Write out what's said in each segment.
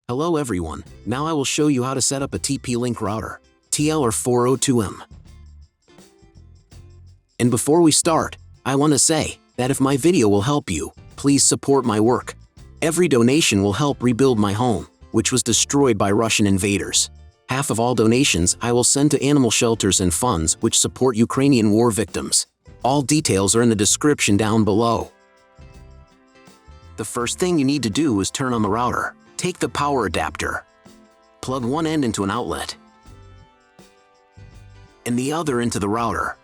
Hello everyone, now I will show you how to set up a TP-Link router, TL-R402M. And before we start, I want to say that if my video will help you, please support my work. Every donation will help rebuild my home, which was destroyed by Russian invaders. Half of all donations I will send to animal shelters and funds which support Ukrainian war victims. All details are in the description down below. The first thing you need to do is turn on the router. Take the power adapter. Plug one end into an outlet and the other into the router.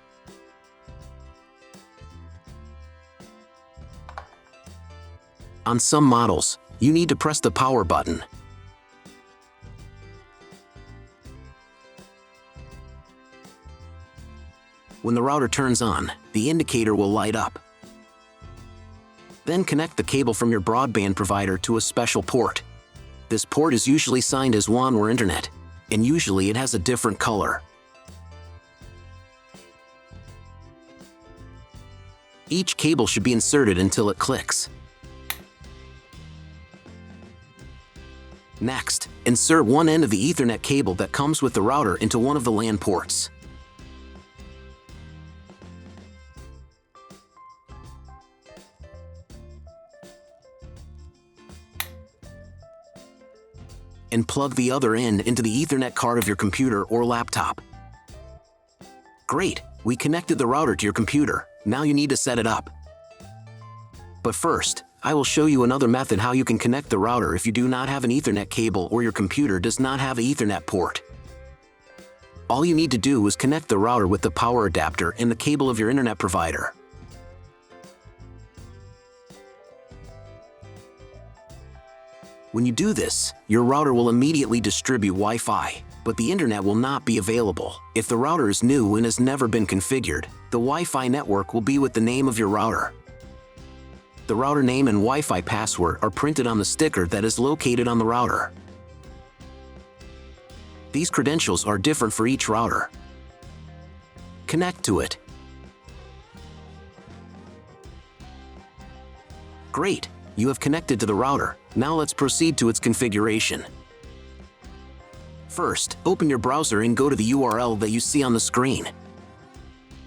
On some models, you need to press the power button. When the router turns on, the indicator will light up. Then connect the cable from your broadband provider to a special port. This port is usually signed as WAN or Internet, and usually it has a different color. Each cable should be inserted until it clicks. Next, insert one end of the Ethernet cable that comes with the router into one of the LAN ports. And plug the other end into the Ethernet card of your computer or laptop. Great, we connected the router to your computer. Now you need to set it up. But first, I will show you another method how you can connect the router if you do not have an Ethernet cable or your computer does not have an Ethernet port. All you need to do is connect the router with the power adapter and the cable of your internet provider. When you do this, your router will immediately distribute Wi-Fi, but the internet will not be available. If the router is new and has never been configured, the Wi-Fi network will be with the name of your router. The router name and Wi-Fi password are printed on the sticker that is located on the router. These credentials are different for each router. Connect to it. Great! You have connected to the router. Now let's proceed to its configuration. First, open your browser and go to the URL that you see on the screen.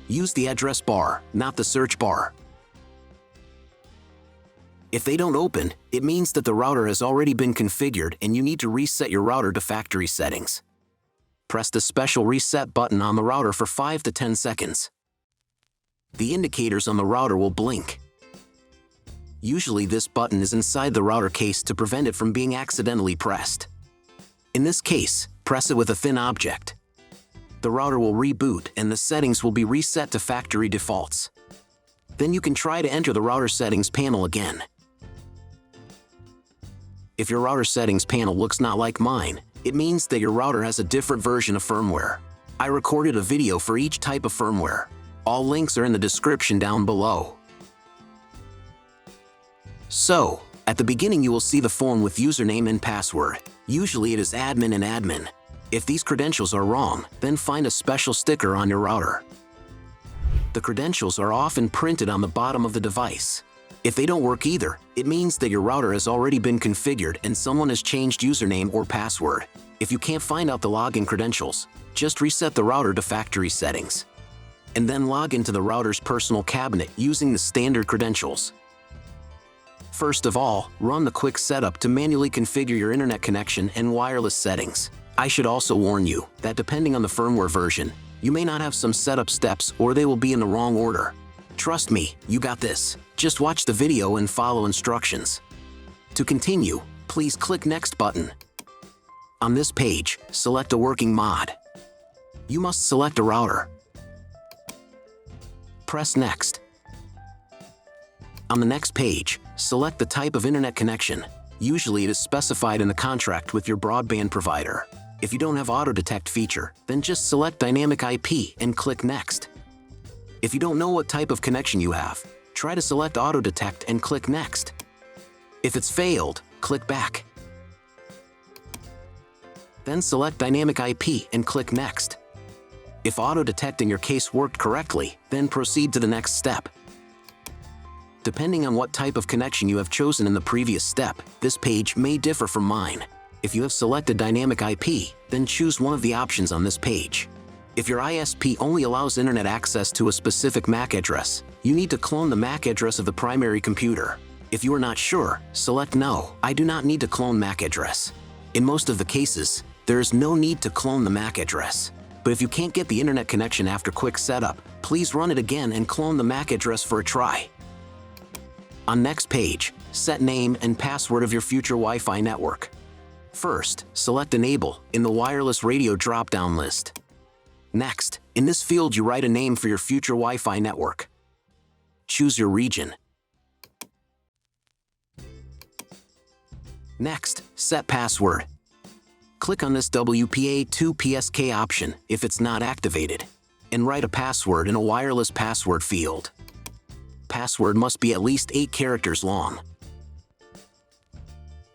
Use the address bar, not the search bar. If they don't open, it means that the router has already been configured and you need to reset your router to factory settings. Press the special reset button on the router for 5 to 10 seconds. The indicators on the router will blink. Usually this button is inside the router case to prevent it from being accidentally pressed. In this case, press it with a thin object. The router will reboot and the settings will be reset to factory defaults. Then you can try to enter the router settings panel again. If your router settings panel looks not like mine, it means that your router has a different version of firmware. I recorded a video for each type of firmware. All links are in the description down below. So, at the beginning you will see the form with username and password. Usually it is admin and admin. If these credentials are wrong, then find a special sticker on your router. The credentials are often printed on the bottom of the device. If they don't work either, it means that your router has already been configured and someone has changed username or password. If you can't find out the login credentials, just reset the router to factory settings. And then log into the router's personal cabinet using the standard credentials. First of all, run the quick setup to manually configure your internet connection and wireless settings. I should also warn you that depending on the firmware version, you may not have some setup steps or they will be in the wrong order. Trust me, you got this. Just watch the video and follow instructions. To continue, please click Next button. On this page, select a working mod. You must select a router. Press Next. On the next page, select the type of internet connection. Usually it is specified in the contract with your broadband provider. If you don't have auto detect feature, then just select dynamic IP and click Next. If you don't know what type of connection you have, try to select auto detect and click Next. If it's failed, click back. Then select dynamic IP and click Next. If auto detect in your case worked correctly, then proceed to the next step. Depending on what type of connection you have chosen in the previous step, this page may differ from mine. If you have selected Dynamic IP, then choose one of the options on this page. If your ISP only allows internet access to a specific MAC address, you need to clone the MAC address of the primary computer. If you are not sure, select No, I do not need to clone MAC address. In most of the cases, there is no need to clone the MAC address. But if you can't get the internet connection after quick setup, please run it again and clone the MAC address for a try. On next page, set name and password of your future Wi-Fi network. First, select Enable in the wireless radio drop-down list. Next, in this field you write a name for your future Wi-Fi network. Choose your region. Next, set password. Click on this WPA2PSK option if it's not activated, and write a password in a wireless password field. Password must be at least 8 characters long.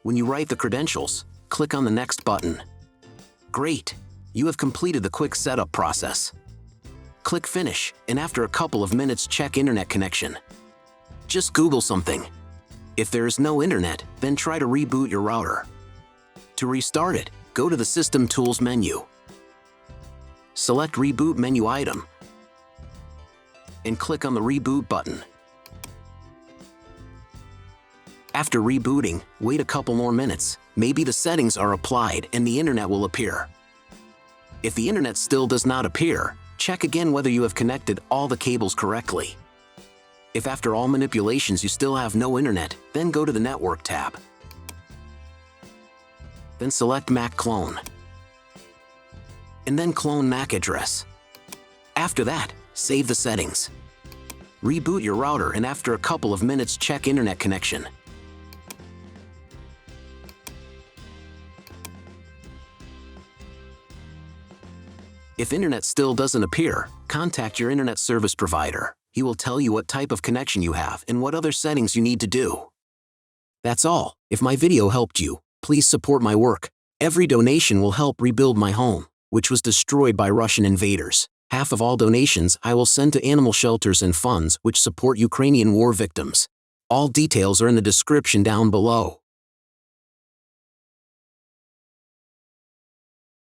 When you write the credentials, click on the Next button. Great! You have completed the quick setup process. Click Finish, and after a couple of minutes check internet connection. Just Google something. If there is no internet, then try to reboot your router. To restart it, go to the System Tools menu. Select Reboot menu item, and click on the Reboot button. After rebooting, wait a couple more minutes. Maybe the settings are applied and the internet will appear. If the internet still does not appear, check again whether you have connected all the cables correctly. If after all manipulations you still have no internet, then go to the Network tab. Then select MAC clone. And then clone MAC address. After that, save the settings. Reboot your router and after a couple of minutes check internet connection. If internet still doesn't appear, contact your internet service provider. He will tell you what type of connection you have and what other settings you need to do. That's all. If my video helped you, please support my work. Every donation will help rebuild my home, which was destroyed by Russian invaders. Half of all donations I will send to animal shelters and funds which support Ukrainian war victims. All details are in the description down below.